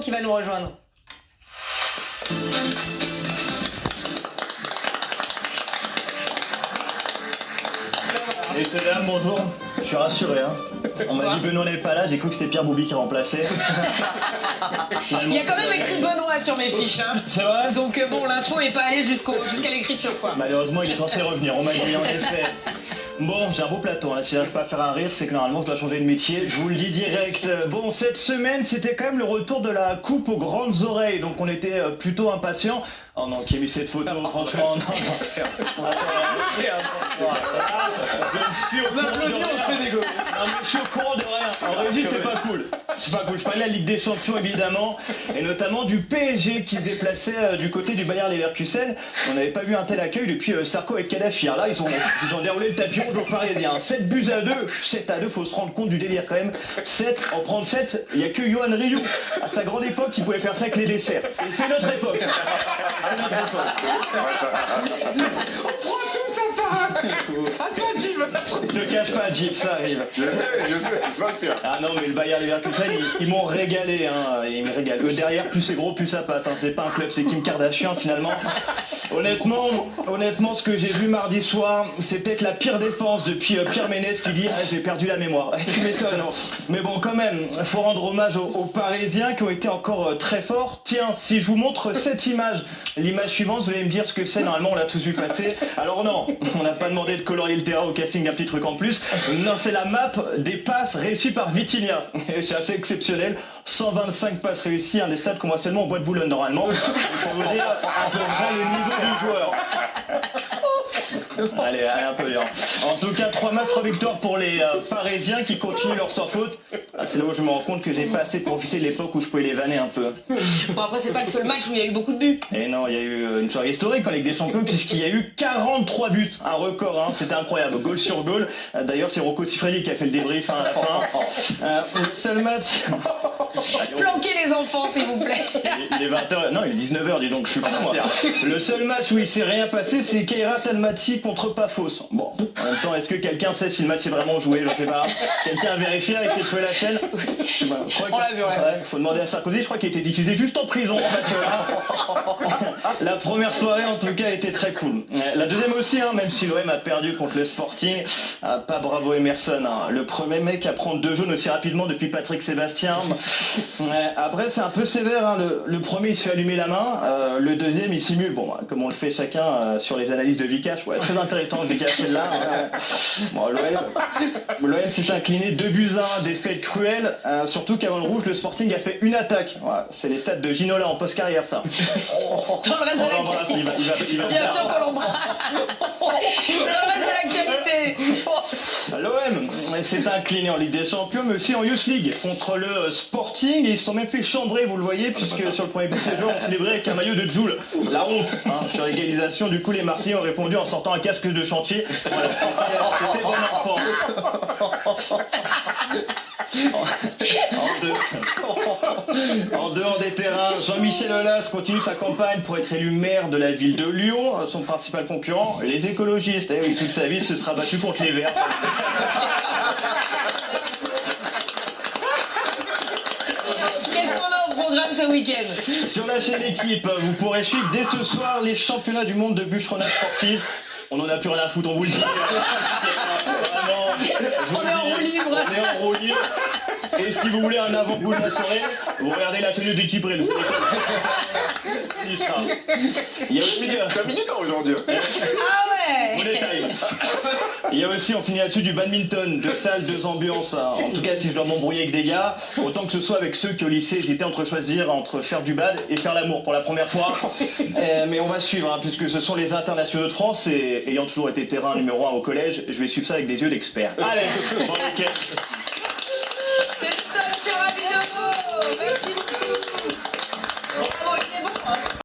qui va nous rejoindre. Messieurs, dames, bonjour. Je suis rassuré. Hein. On m'a dit Benoît n'est pas là, j'ai cru que c'était Pierre Boubi qui remplaçait. Il y a quand même écrit Benoît sur mes fiches. Hein. C'est vrai? Donc bon, l'info n'est pas allée jusqu'à l'écriture, quoi. Malheureusement, il est censé revenir, on m'a dit en effet. Bon, j'ai un beau plateau, hein. Si j'arrive pas à faire un rire, c'est que normalement je dois changer de métier, je vous le dis direct. Bon, cette semaine, c'était quand même le retour de la coupe aux grandes oreilles, donc on était plutôt impatients. Oh non, qui a mis cette photo, franchement, non. On applaudit, on se fait dégommer. Non, mais je suis au courant de rien. En régie, c'est pas cool. C'est pas cool. Je parlais de la Ligue des Champions, évidemment, et notamment du PSG qui se déplaçait du côté du Bayer Leverkusen. On n'avait pas vu un tel accueil depuis Sarko et Kadhafi. Alors là, ils ont déroulé le tapis rouge aux Parisiens. 7 buts à 2. 7 à 2, faut se rendre compte du délire quand même. 7, en prendre 7, il n'y a que Johan Rioux. À sa grande époque, qui pouvait faire ça avec les desserts. Et c'est notre époque. C'est notre époque. Attends, Jim. Je te cache pas, Jim, ça arrive. Je sais, c'est pas pire. Ah non, mais le Bayer Leverkusen, ils m'ont régalé, hein. Ils me régalent. Eux, derrière, plus c'est gros, plus ça passe. Hein. C'est pas un club, c'est Kim Kardashian, finalement. Honnêtement, ce que j'ai vu mardi soir, c'est peut-être la pire défense depuis Pierre Ménès qui dit ah, j'ai perdu la mémoire. Tu m'étonnes. Mais bon, quand même, faut rendre hommage aux Parisiens qui ont été encore très forts. Tiens, si je vous montre cette image, l'image suivante, vous allez me dire ce que c'est. Normalement, on l'a tous vu passer. Alors non, on n'a pas demandé de colorier le terrain au casting d'un petit truc en plus. Non, c'est la map des passes réussies par Vitinha. C'est assez exceptionnel. 125 passes réussies, un des stades qu'on voit seulement au Bois de Boulogne normalement. Pour vous dire à peu près le niveau du joueur. Allez, un peu bien. En tout cas, 3 matchs, 3 victoires pour les Parisiens qui continuent leur sans faute. Ah, c'est là où je me rends compte que j'ai pas assez profité de l'époque où je pouvais les vanner un peu. Bon, après, c'est pas le seul match où il y a eu beaucoup de buts. Et non, il y a eu une soirée historique en Ligue des Champions puisqu'il y a eu 43 buts. Un record, hein. C'était incroyable. Goal sur goal. D'ailleurs, c'est Rocco Siffredi qui a fait le débrief hein, à la fin. Le seul match... Planquez les enfants, s'il vous plaît. Il est 20h, non, il est 19h, dis donc, je suis pas moi. Le seul match où il s'est rien passé, c'est Kairat Almaty contre Pafos. Bon, en même temps, est-ce que quelqu'un sait si le match est vraiment joué? Je sais pas. Quelqu'un a vérifié avec ses trouvé la chaîne? Je sais pas. On l'a vu, ouais. Faut demander à Sarkozy, je crois qu'il était diffusé juste en prison. En fait, la première soirée, en tout cas, était très cool. La deuxième aussi, hein, même si l'OM a perdu contre le Sporting, pas bravo Emerson. Hein. Le premier mec à prendre 2 jaunes aussi rapidement depuis Patrick Sébastien. Après, c'est un peu sévère. Hein. Le premier, il se fait allumer la main. Le deuxième, il simule. Bon, comme on le fait chacun sur les analyses de Vikash. Ouais, très intéressant, Vikash, celle-là. Bon, l'OM s'est incliné 2 buts à 1, défaite cruelle. Surtout qu'avant le rouge, le Sporting a fait une attaque. Ouais, c'est les stats de Ginola en post-carrière, ça. Dans le reste de l'actualité. Il va Bien sûr qu'on l'embrasse. Dans le reste de l'actualité. L'OM s'est incliné en Ligue des Champions, mais aussi en Youth League contre le Sporting. Et ils se sont même fait chambrer, vous le voyez, puisque sur le premier but, les joueurs ont célébré avec un maillot de Joule. La honte hein, sur l'égalisation. Du coup, les Marseillais ont répondu en sortant un casque de chantier. Voilà, c'était bon enfant. En dehors des terrains, Jean-Michel Aulas continue sa campagne pour être élu maire de la ville de Lyon. Son principal concurrent, les écologistes. Et oui, toute sa vie se sera battu contre les Verts. Qu'est-ce qu'on a au programme ce week-end? Sur la chaîne Équipe, vous pourrez suivre dès ce soir les championnats du monde de bûcheronnage sportif. On en a plus rien à foutre, on vous le dit. On est en roue libre. On est en roue libre. Et si vous voulez un avant-goût de la soirée, vous regardez la tenue d'Équiperé. Vous savez quoi il sera. Il y a aussi... C'est militant aujourd'hui. Ah ouais. Bon détail. Il y a aussi, on finit là-dessus, du badminton, 2 salles, 2 ambiances. En tout cas, si je dois m'embrouiller avec des gars, autant que ce soit avec ceux qui au lycée hésitaient entre faire du bad et faire l'amour pour la première fois. Mais on va suivre, hein, puisque ce sont les internationaux de France et ayant toujours été terrain numéro 1 au collège, je vais suivre ça avec des yeux d'expert. Allez, bon week-end.